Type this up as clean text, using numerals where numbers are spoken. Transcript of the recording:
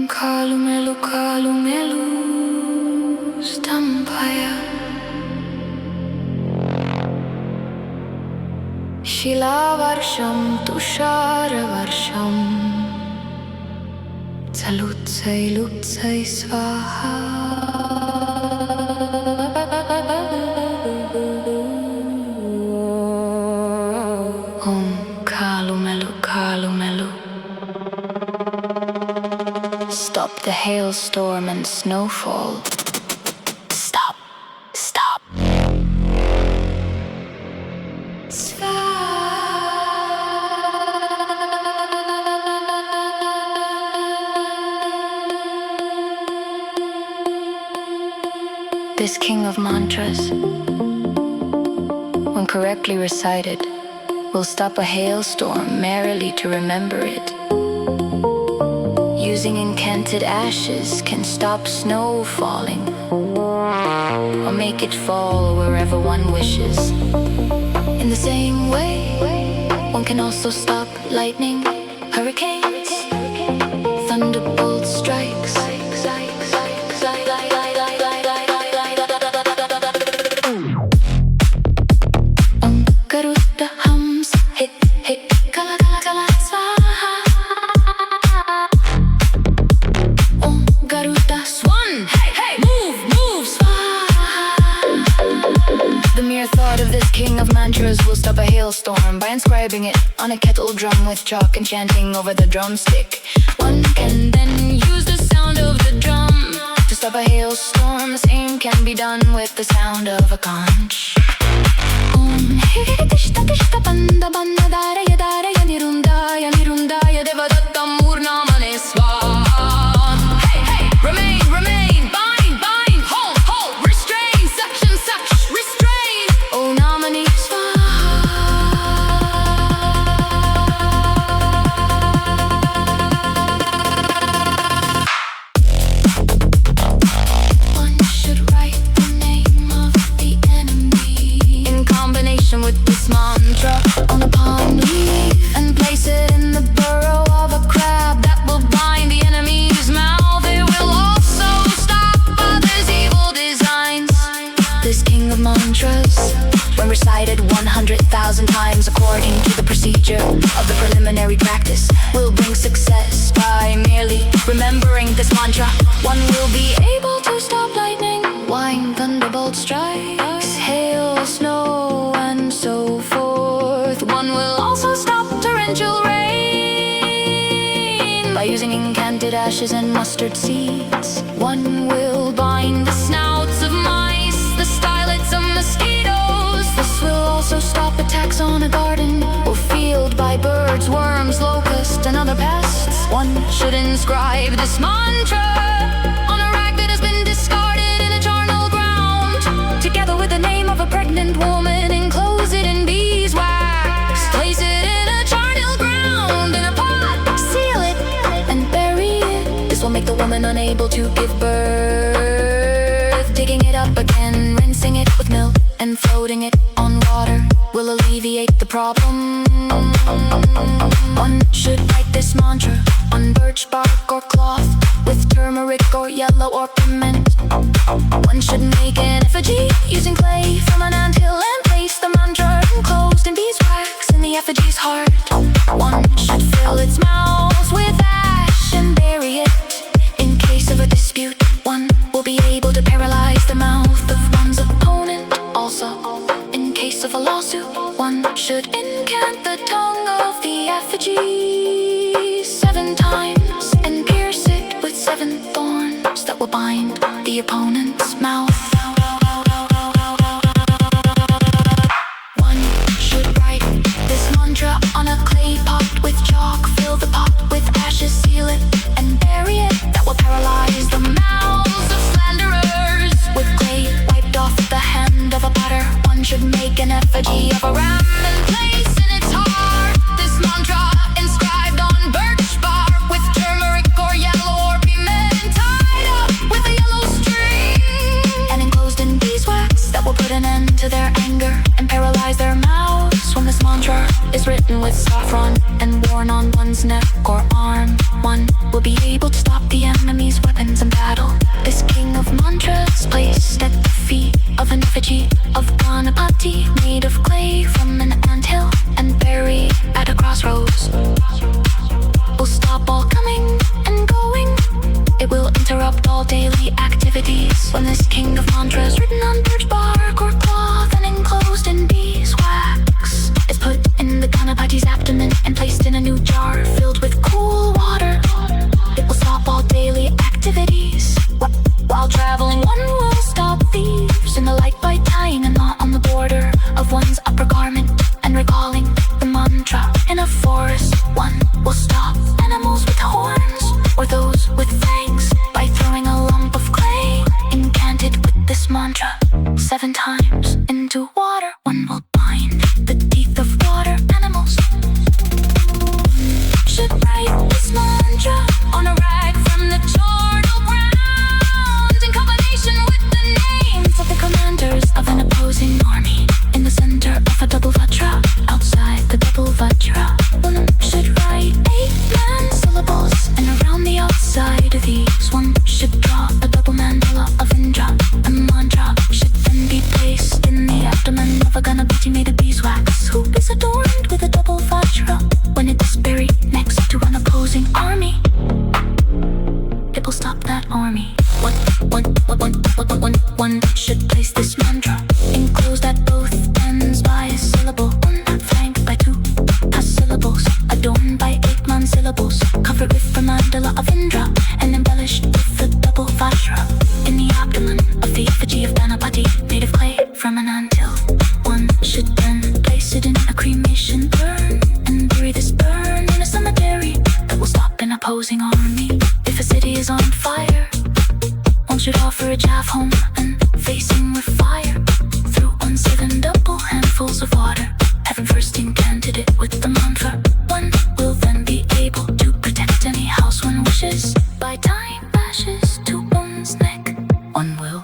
Kalumelu, kalumelu, stampaya. Shilavarsham, tusharvarsham, Zalutsai, lutsai, svaha. Om kalumelu, kalumelu. Stop the hailstorm and snowfall. Stop, stop. This king of mantras, when correctly recited, will stop a hailstorm merrily to remember it. Using incanted ashes can stop snow falling, or make it fall wherever one wishes. In the same way, one can also stop lightning, hurricanes, thunderbolt strikes. Garuda hums, hit, hit, kala, kala, kala, swaha. Garuda swan, hey, hey, move, move, swaha. The mere thought of this king of mantras will stop a hailstorm by inscribing it on a kettle drum with chalk and chanting over the drumstick. One can then use the sound of the drum to stop a hailstorm. The same can be done with the sound of a conch. Tishta tishta banda banda daraya daraya nirundaya nirundaya devadatta murnamane swaha. Hey hey, remain remain, bind bind, hold hold, restrain, such and such, restrain. Oh namani swaha. One should write the name of the enemy in combination with this mantra on a palm leaf and place it in the burrow of a crab. That will blind the enemy's mouth. It will also stop others' evil designs. This king of mantras, when recited 100,000 times according to the procedure of the preliminary practice, will bring success by merely remembering this mantra. One will be able to stop lightning, wind, thunderbolt strikes, hail, snow, and so forth. One will also stop torrential rain by using incanted ashes and mustard seeds. One will bind the snouts of mice, the stylets of mosquitoes. This will also stop attacks on a garden or field by birds, worms, locusts, and other pests. One should inscribe this mantra on a rag that has been discarded in a charnel ground, together with the name of a pregnant woman. Enclose it in beeswax, place it in a charnel ground, in a pot, seal it, and bury it. This will make the woman unable to give birth. Digging it up again, rinsing it with milk, and floating it on water will alleviate the problem. One should write this mantra on birch bark or cloth with turmeric or yellow or piment. One should make an effigy using clay from an anthill and place the mantra enclosed in beeswax in the effigy's heart. One should fill its mouth with ash and bury it. In case of a dispute, one will be able to paralyze the mouth of one's opponent. Also, in case of a lawsuit, one should incant the tongue of the effigy 7 times and pierce it with 7 thorns that will bind the opponent's mouth. One should write this mantra on a clay pot with chalk. Fill the pot with ashes, seal it, and bury it. That will paralyze the mouths of slanderers. With clay wiped off the hand of a batter, one should make an effigy of a ram and place in its heart this mantra inscribed on birch bark with turmeric or yellow or piment, tied up with a yellow string. and worn on one's neck or arm. One will be able to stop the enemy's weapons in battle. This king of mantras placed at the feet of an effigy of Ganapati, made of clay from an anthill and buried at a crossroads, will stop all coming and going. It will interrupt all daily activities. When this king of mantras, written on birch bark or cloth and enclosed in beeswax, is put in the Ganapati's abdomen and placed in a new jar filled with cool water, it will stop all daily activities. While traveling, one will stop thieves in the light by tying a knot on the border of one's upper garment and recalling the mantra. In a forest, one will stop animals with horns or those with fangs by throwing a lump of clay incanted with this mantra 7 times into water. One will bind the teeth of water animals. Should write this mantra on a rag from the charnel ground in combination with the names of the commanders of an opposing army in the center of a double vajra. Outside the double vajra, one should write 8 syllables, and around the outside of these, one should draw a double mandala of Indra. A mantra should then be placed in the abdomen of a Ganapati made of beeswax, who is adorned with a double vajra. When it is buried next to an opposing army, it will stop that army. One should place this mantra enclosed at both ends by a syllable, one flanked by 2 syllables, adorned by 8 syllables, covered with the mandala of Indra and embellished with the double vajra. In the abdomen of the effigy of Ganapati, made of clay from an anthill, one should then place it in a cremation burn and bury this burn in a cemetery that will stop an opposing army. If a city is on fire, one should offer a jav home and facing with fire through 7 double handfuls of water, having first incanted it with the mantra. One will then be able to protect any house one wishes by tying ashes to one's neck. One will